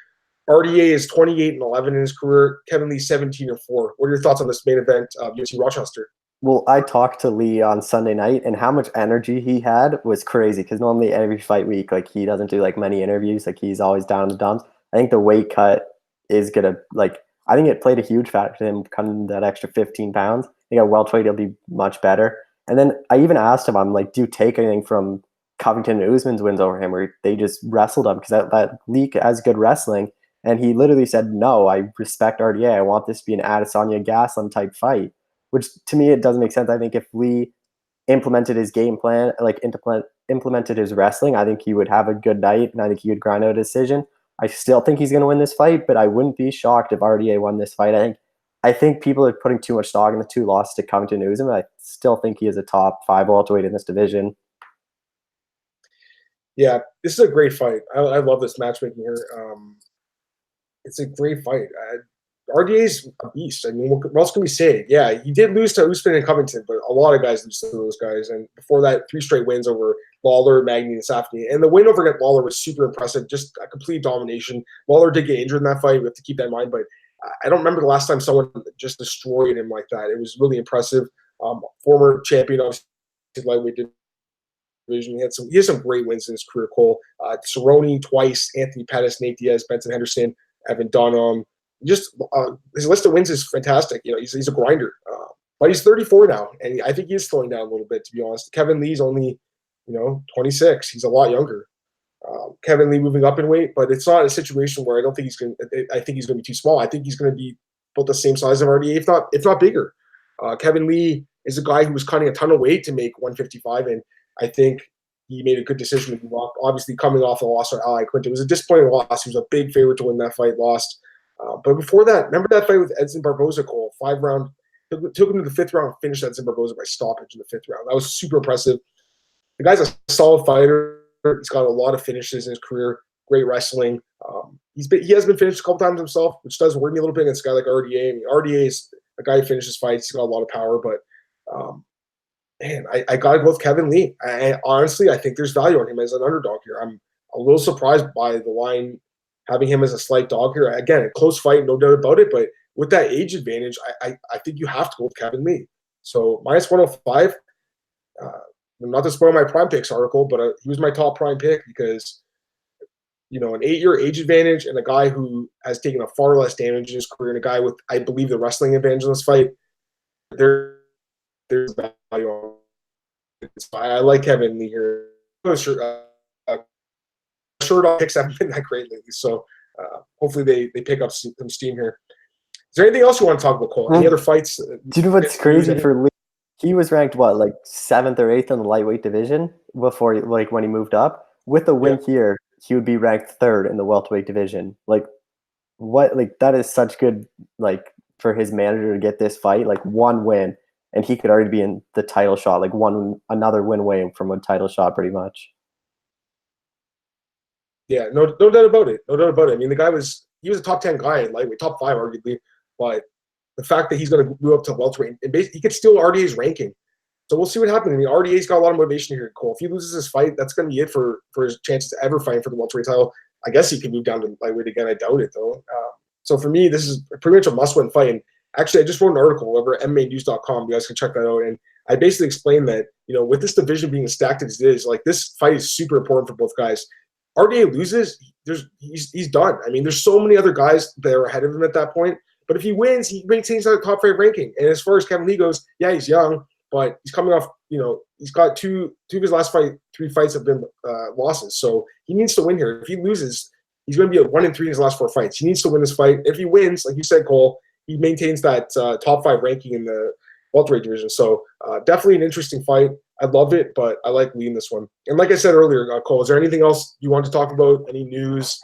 RDA is 28-11 in his career. Kevin Lee 17-4. What are your thoughts on this main event, UFC Rochester? Well, I talked to Lee on Sunday night, and how much energy he had was crazy because normally every fight week, he doesn't do many interviews. He's always down in the dumps. I think the weight cut is gonna I think it played a huge factor to him coming that extra 15 pounds. I think at welterweight he'll be much better. And then I even asked him, I'm like, do you take anything from Covington and Usman's wins over him, where they just wrestled him? Because that Luque has good wrestling. And he literally said, no, I respect RDA. I want this to be an Adesanya Gaslam type fight, which to me, it doesn't make sense. I think if Lee implemented his game plan, like implemented his wrestling, I think he would have a good night, and I think he would grind out a decision. I still think he's going to win this fight, but I wouldn't be shocked if RDA won this fight. I think people are putting too much stock in the 2 losses to Covington and Usman. I still think he is a top 5 welterweight in this division. Yeah, this is a great fight. I love this matchmaking here. It's a great fight. RDA's a beast. I mean, what else can we say? Yeah, he did lose to Usman and Covington, but a lot of guys lose to those guys. And before that, 3 straight wins over Lawler, Magny, and Safdie. And the win over Lawler was super impressive, just a complete domination. Lawler did get injured in that fight. We have to keep that in mind. But I don't remember the last time someone just destroyed him like that. It was really impressive. Former champion, obviously, lightweight division. He has some great wins in his career, Cole. Cerrone twice, Anthony Pettis, Nate Diaz, Benson Henderson, Evan Dunham. Just his list of wins is fantastic. You know, he's a grinder. But he's 34 now, and I think he is slowing down a little bit, to be honest. Kevin Lee's only, 26. He's a lot younger. Kevin Lee moving up in weight, but it's not a situation where I don't think he's going. I think he's going to be too small. I think he's going to be about the same size of RDA, if not bigger. Kevin Lee is a guy who was cutting a ton of weight to make 155, and I think he made a good decision to move up. Obviously, coming off the loss to Ally Quinton, it was a disappointing loss. He was a big favorite to win that fight, lost. But before that, remember that fight with Edson Barboza, Cole? 5 round, took him to the 5th round, finished Edson Barboza by stoppage in the 5th round. That was super impressive. The guy's a solid fighter. He's got a lot of finishes in his career. Great wrestling. He has been finished a couple times himself, which does worry me a little bit against a guy like RDA. I mean, RDA is a guy who finishes fights. He's got a lot of power, but man, I got to go with Kevin Lee. Honestly, I think there's value on him as an underdog here. I'm a little surprised by the line having him as a slight dog here. Again, a close fight, no doubt about it, but with that age advantage, I think you have to go with Kevin Lee. So minus 105. Not to spoil my prime picks article, but he was my top prime pick because, an 8-year age advantage and a guy who has taken a far less damage in his career, and a guy with, I believe, the wrestling advantage in this fight. There's value on it. I like Kevin Lee here. Shirt picks haven't been that great lately, so hopefully they pick up some steam here. Is there anything else you want to talk about, Cole? Any other fights? Do you know what's crazy for Lee? He was ranked like 7th or 8th in the lightweight division before, when he moved up. With a win here, he would be ranked 3rd in the welterweight division. That is such good, for his manager to get this fight, 1 win, and he could already be in the title shot, another win away from a title shot, pretty much. Yeah, no doubt about it. No doubt about it. I mean, the guy was a top 10 guy in lightweight, top 5 arguably, but the fact that he's going to move up to welterweight, and he could steal RDA's ranking. So we'll see what happens. I mean, RDA's got a lot of motivation here, Cole. If he loses this fight, that's going to be it for his chances to ever fight for the welterweight title. I guess he could move down to lightweight again. I doubt it, though. So for me, this is pretty much a must-win fight. And actually, I just wrote an article over at MMAnews.com. You guys can check that out. And I basically explained that, with this division being as stacked as it is, this fight is super important for both guys. RDA loses, he's done. I mean, there's so many other guys that are ahead of him at that point. But if he wins, he maintains that top 5 ranking. And as far as Kevin Lee goes, yeah, he's young, but he's coming off, he's got two of his last 3 fights have been losses. So he needs to win here. If he loses, he's going to be at 1-3 in his last 4 fights. He needs to win this fight. If he wins, like you said, Cole, he maintains that top 5 ranking in the welterweight division. So definitely an interesting fight. I love it, but I like Lee in this one. And like I said earlier, Cole, is there anything else you want to talk about? Any news?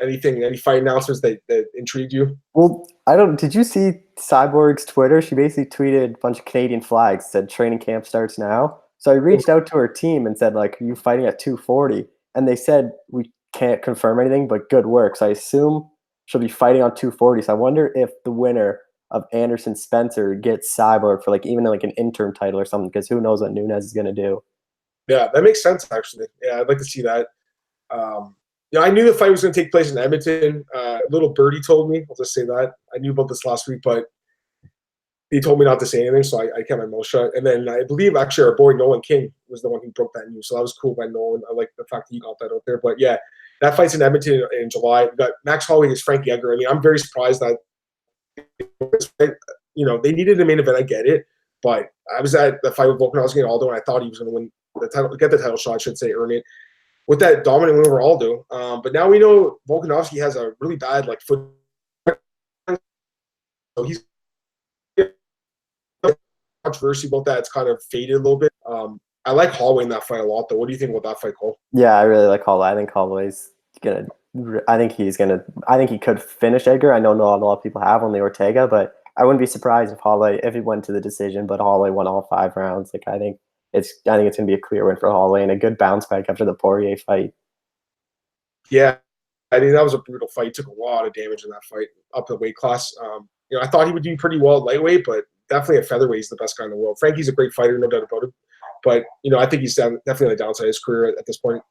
Any fight announcements that intrigued you? Well, did you see Cyborg's Twitter? She basically tweeted a bunch of Canadian flags, said training camp starts now. So I reached out to her team and said, are you fighting at 240? And they said, we can't confirm anything, but good work. So I assume she'll be fighting on 240. So I wonder if the winner of Anderson Spencer gets Cyborg for even an interim title or something, because who knows what Nunes is going to do. Yeah, that makes sense, actually. Yeah, I'd like to see that. I knew the fight was going to take place in Edmonton. Little birdie told me. I'll just say that. I knew about this last week, but he told me not to say anything, so I kept my mouth shut. And then I believe, actually, our boy Nolan King was the one who broke that news. So that was cool by Nolan. I like the fact that he got that out there. But, yeah, that fight's in Edmonton in July. We got Max Holloway against Frank Yeager. I mean, I'm very surprised that, they needed a main event. I get it. But I was at the fight with Volkanovski and Aldo, and I thought he was going to win the title, get the title shot, I should say, earn it with that dominant win over Aldo. But now we know Volkanovski has a really bad like foot. So he's controversy about that. It's kind of faded a little bit. I like Holloway in that fight a lot, though. What do you think about that fight, Cole? Yeah, I really like Holloway. I think Holloway's gonna. I think he could finish Edgar. I know not a lot of people have only Ortega, but I wouldn't be surprised if he went to the decision. But Holloway won all 5 rounds. Like I think it's gonna be a clear win for Holloway and a good bounce back after the Poirier fight. Yeah, I mean that was a brutal fight. He took a lot of damage in that fight up the weight class. I thought he would do pretty well at lightweight, but definitely at featherweight, he's the best guy in the world. Frankie's a great fighter, no doubt about it. But I think he's definitely on the downside of his career at this point.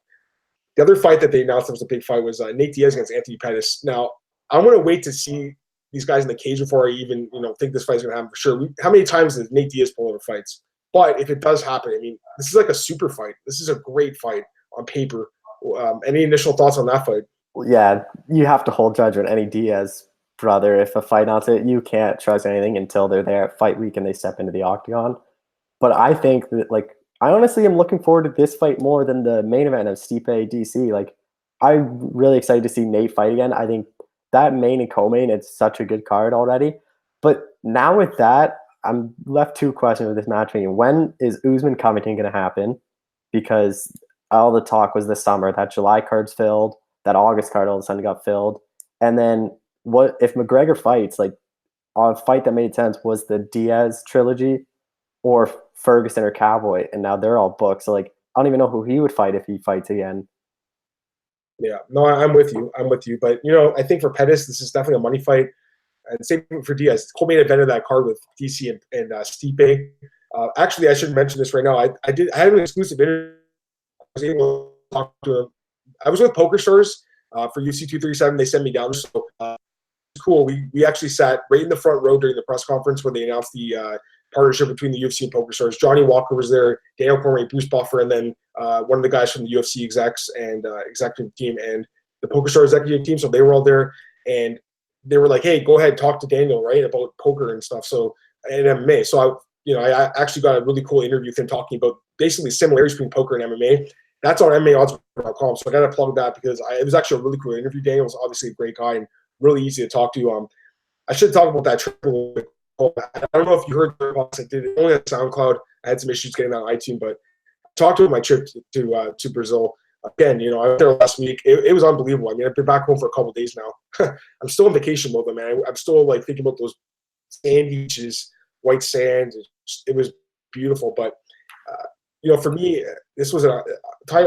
The other fight that they announced that was a big fight was Nate Diaz against Anthony Pettis. Now, I'm going to wait to see these guys in the cage before I even think this fight's going to happen for sure. How many times does Nate Diaz pull over fights? But if it does happen, I mean, this is like a super fight. This is a great fight on paper. Any initial thoughts on that fight? Yeah, you have to hold judgment. Any Diaz brother, if a fight on it, you can't trust anything until they're there at fight week and they step into the octagon. But I think that I honestly am looking forward to this fight more than the main event of Stipe DC. Like, I'm really excited to see Nate fight again. I think that main and co-main, it's such a good card already. But now with that, I'm left 2 questions with this match. When is Usman Covington going to happen? Because all the talk was this summer. That July card's filled. That August card all of a sudden got filled. And then what if McGregor fights? Like, a fight that made sense was the Diaz trilogy or Ferguson or Cowboy, and now they're all booked. So, like, I don't even know who he would fight if he fights again. Yeah, no, I'm with you. But, I think for Pettis, this is definitely a money fight. And same for Diaz. Cole made event of that card with DC and Stipe. Actually, I should mention this right now. I had an exclusive interview. I was able to talk to him. I was with Poker Stars for UFC 237. They sent me down. So cool. We actually sat right in the front row during the press conference when they announced the partnership between the UFC and Poker Stars. Johnny Walker was there, Daniel Cormier, Bruce Buffer, and then one of the guys from the UFC execs and executive team and the Poker Stars executive team. So they were all there, and they were like, "Hey, go ahead, talk to Daniel, right, about poker and stuff." So and MMA. So I actually got a really cool interview with him talking about basically similarities between poker and MMA. That's on MMAodds.com. So I got to plug that because it was actually a really cool interview. Daniel was obviously a great guy and really easy to talk to. I should talk about that trip a little bit. I don't know if you heard the podcast I did it only on SoundCloud. I had some issues getting that on iTunes, but I talked about my trip to Brazil. Again, I was there last week. It was unbelievable. I mean, I've been back home for a couple of days now. I'm still on vacation mode, man. I'm still thinking about those sand beaches, white sand. It was beautiful. But for me, this was an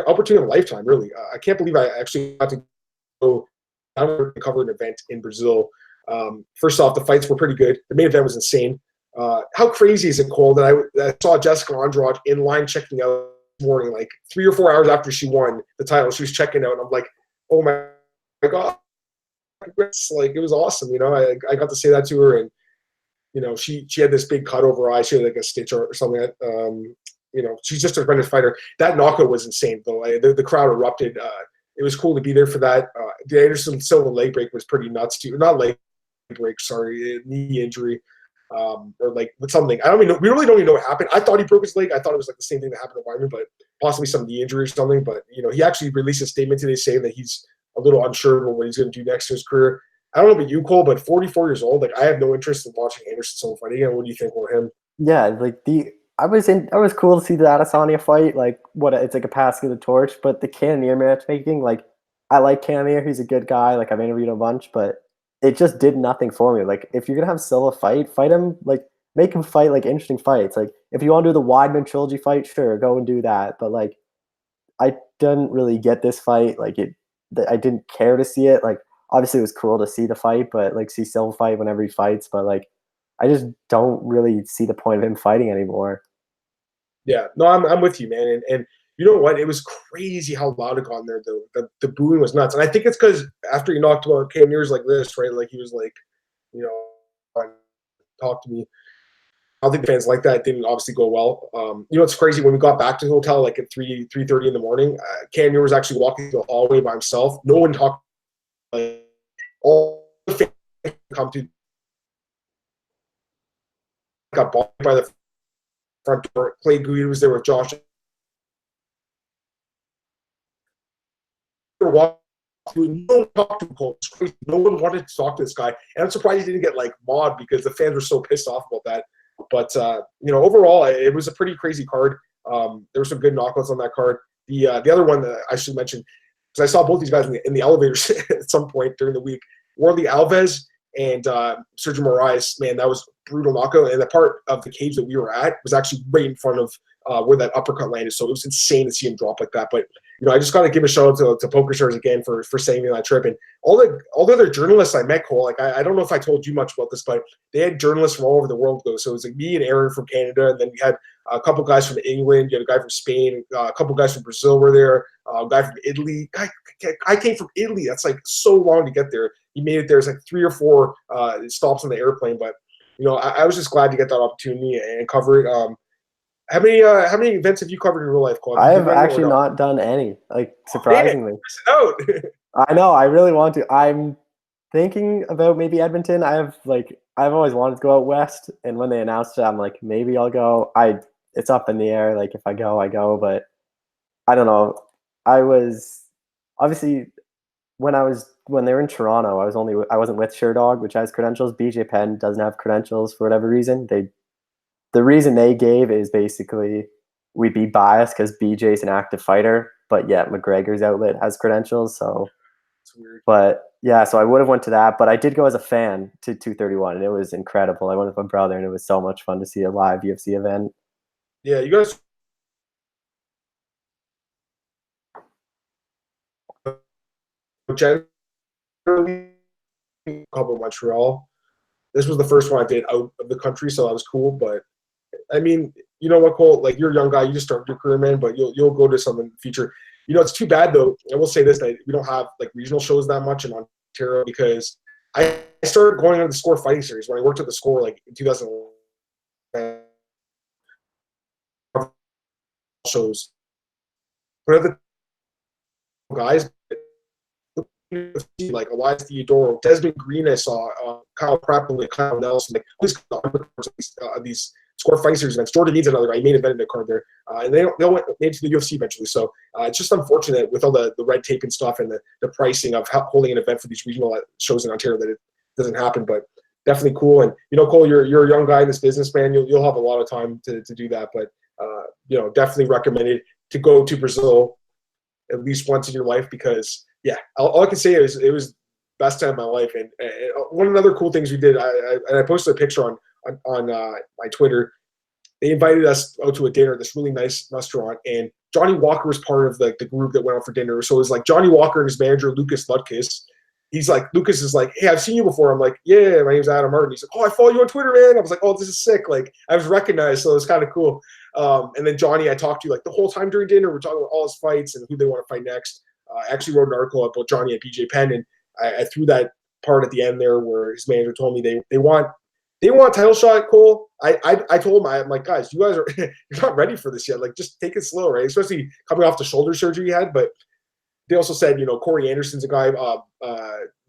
opportunity of a lifetime. Really, I can't believe I actually got to go down to cover an event in Brazil. First off, the fights were pretty good. The main event was insane. How crazy is it, Cole, that I saw Jessica Andrade in line checking out this morning, like 3 or 4 hours after she won the title. She was checking out, and I'm like, oh my God. It was awesome. I got to say that to her, and she had this big cut over her eye. She had like a stitch or something. She's just a tremendous fighter. That knockout was insane, though. The crowd erupted. It was cool to be there for that. The Anderson Silva leg break was pretty nuts too. Not leg break, sorry, knee injury, or with something. I don't even know. We really don't even know what happened. I thought he broke his leg. I thought it was like the same thing that happened to Wyman, but possibly some knee injury or something. But he actually released a statement today saying that he's a little unsure about what he's going to do next in his career. I don't know about you, Cole, but 44 years old. I have no interest in watching Anderson Silva fight again. What do you think about him? Yeah, I was cool to see the Adesanya fight. It's like a passing of the torch. But the Cannonier matchmaking, I like Cannonier. He's a good guy. I've interviewed him a bunch, but it just did nothing for me. If you're gonna have Silva fight him. Make him fight interesting fights. If you want to do the Weidman trilogy fight, sure, go and do that. But I didn't really get this fight. I didn't care to see it. Obviously it was cool to see the fight, but see Silva fight whenever he fights. But I just don't really see the point of him fighting anymore. Yeah, no, I'm with you, man. And you know what? It was crazy how loud it got in there, though. The booing was nuts. And I think it's because after he knocked out Cam Nears like this, right? He was talk to me. I don't think the fans like that. It didn't obviously go well. It's crazy. When we got back to the hotel, at 3:30 in the morning, Cam Nears was actually walking through the hallway by himself. No one talked. All the fans come to got bought by the front door. Clay Guida was there with Josh. No one talked to Cole. It's crazy. No one wanted to talk to this guy, and I'm surprised he didn't get like mobbed because the fans were so pissed off about that. But overall, it was a pretty crazy card. There were some good knockouts on that card. The other one that I should mention, because I saw both these guys in the elevators at some point during the week, Warley Alves and Sergio Moraes. Man, that was a brutal knockout, and the part of the cage that we were at was actually right in front of where that uppercut landed. So it was insane to see him drop like that. But I just got to give a shout out to Poker Stars again for saving that trip. And all the other journalists I met, Cole, like I don't know if I told you much about this, but they had journalists from all over the world go. So it was like me and Aaron from Canada, and then we had a couple guys from England, you had a guy from Spain, a couple guys from Brazil were there, a guy from Italy. I came from Italy. That's like so long to get there. He made it there. It's like 3 or 4 stops on the airplane. But I was just glad to get that opportunity and cover it. How many events have you covered in real life, Cole? I have actually not done any, like, surprisingly. I know, I really want to. I'm thinking about maybe Edmonton. I've always wanted to go out west, and when they announced it, I'm like, maybe I'll go. It's up in the air. Like, if I go, I go, but I don't know. I was obviously when they were in Toronto, I wasn't with Sherdog, which has credentials. BJ Penn doesn't have credentials for whatever reason. The reason they gave is basically we'd be biased because BJ's an active fighter, but yet McGregor's outlet has credentials. So, it's weird. But yeah, so I would have went to that, but I did go as a fan to 231, and it was incredible. I went with my brother, and it was so much fun to see a live UFC event. Yeah, you guys. Generally, couple of Montreal. This was the first one I did out of the country, so that was cool. But I mean, you know what, Cole? Like, you're a young guy, you just started your career, man. But you'll go to some in the future. It's too bad though. I will say this: that we don't have like regional shows that much in Ontario, because I started going on the Score Fighting Series when I worked at the Score, like in 2011. Shows, but other guys like Elias Theodoro, Desmond Green, I saw Kyle Pratt, Kyle Nelson, like these Score Fighting Series events. Jordan Mead's another guy. He main evented a card there, and they went made to the UFC eventually. So it's just unfortunate with all the red tape and stuff, and the pricing of holding an event for these regional shows in Ontario that it doesn't happen. But definitely cool. And Cole, you're a young guy in this business, man. You'll have a lot of time to do that. But definitely recommended to go to Brazil at least once in your life, because all I can say is it was best time of my life. And one of the other cool things we did, I posted a picture on my Twitter. They invited us out to a dinner at this really nice restaurant, and Johnny Walker was part of the group that went out for dinner. So it was like Johnny Walker and his manager Lucas Lutkus. Lucas is like, hey, I've seen you before. I'm like, yeah, my name's Adam Martin. He's like, oh, I follow you on Twitter, man. I was like, oh, this is sick. Like, I was recognized, so it was kind of cool. And then Johnny, I talked to like the whole time during dinner. We're talking about all his fights and who they want to fight next. I actually wrote an article about Johnny at BJ Penn, and I threw that part at the end there where his manager told me they want title shot, Cole. I told him, I'm like, guys, you guys are you're not ready for this yet. Like, just take it slow, right? Especially coming off the shoulder surgery he had. But they also said, Corey Anderson's a guy,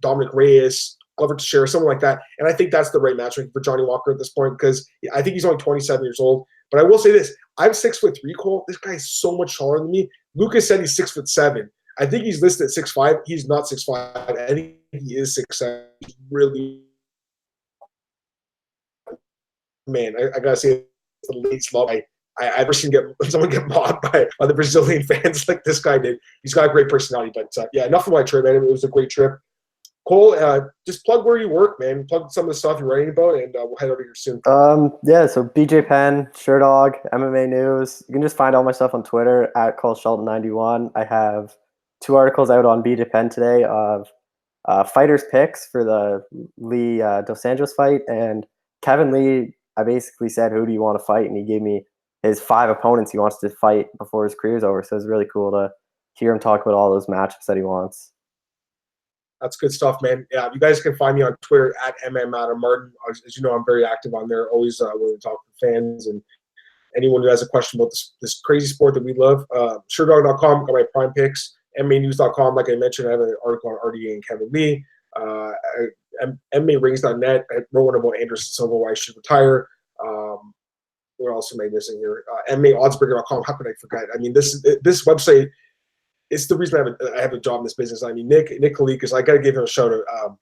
Dominic Reyes, Glover Teixeira, someone like that. And I think that's the right matchup for Johnny Walker at this point, because I think he's only 27 years old. But I will say this: I'm 6'3", Cole. This guy is so much taller than me. Lucas said he's 6'7". I think he's listed at 6'5". He's not 6'5". I think he is 6'7". He's really, man. I gotta say, it's the least love I ever seen someone get mobbed by the Brazilian fans like this guy did. He's got a great personality. But enough of my trip, man. It was a great trip. Cole, just plug where you work, man. Plug some of the stuff you're writing about, and we'll head over here soon. So BJ Penn, Sherdog, MMA News. You can just find all my stuff on Twitter at Cole Shelton 91. I have 2 articles out on BJ Penn today of fighters picks for the Lee Dos Anjos fight, and Kevin Lee. I basically said, who do you want to fight? And he gave me his 5 opponents he wants to fight before his career's over. So it's really cool to hear him talk about all those matchups that he wants. That's good stuff, man. Yeah, you guys can find me on Twitter at @MMAdamMartin. As you know, I'm very active on there, always willing to talk to fans and anyone who has a question about this crazy sport that we love. Sherdog.com, got my prime picks. MMAnews.com, like I mentioned, I have an article on RDA and Kevin Lee. MMArings.net, I wrote one about Anderson Silva, why he should retire. what else am I missing here? MMAoddsbreaker.com. How could I forget? I mean, this website is the reason I have a job in this business. I mean, Nick Kalikas, I got to give him a shout out.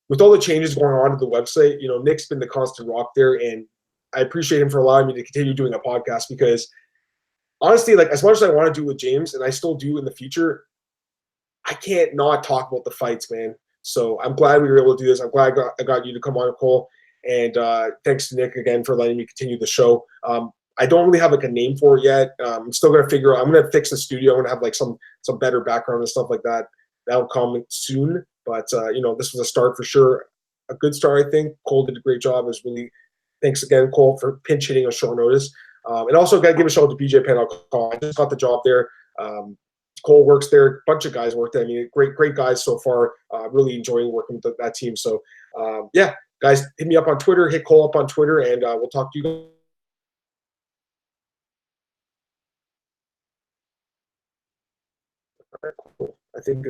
With all the changes going on to the website, Nick's been the constant rock there, and I appreciate him for allowing me to continue doing a podcast because honestly, like as much as I want to do with James, and I still do in the future, I can't not talk about the fights, man. So I'm glad we were able to do this. I'm glad I got you to come on, Cole. And thanks to Nick again for letting me continue the show. I don't really have like a name for it yet. I'm still gonna figure out. I'm gonna fix the studio. I'm gonna have like some better background and stuff like that. That'll come soon. But this was a start for sure. A good start, I think. Cole did a great job. It was really thanks again, Cole, for pinch hitting on short notice. And also got to give a shout out to BJ Penn. I just got the job there. Cole works there. A bunch of guys work there. I mean, great guys so far. Really enjoying working with that team. So, yeah, guys, hit me up on Twitter. Hit Cole up on Twitter, and we'll talk to you guys. All right, cool. I think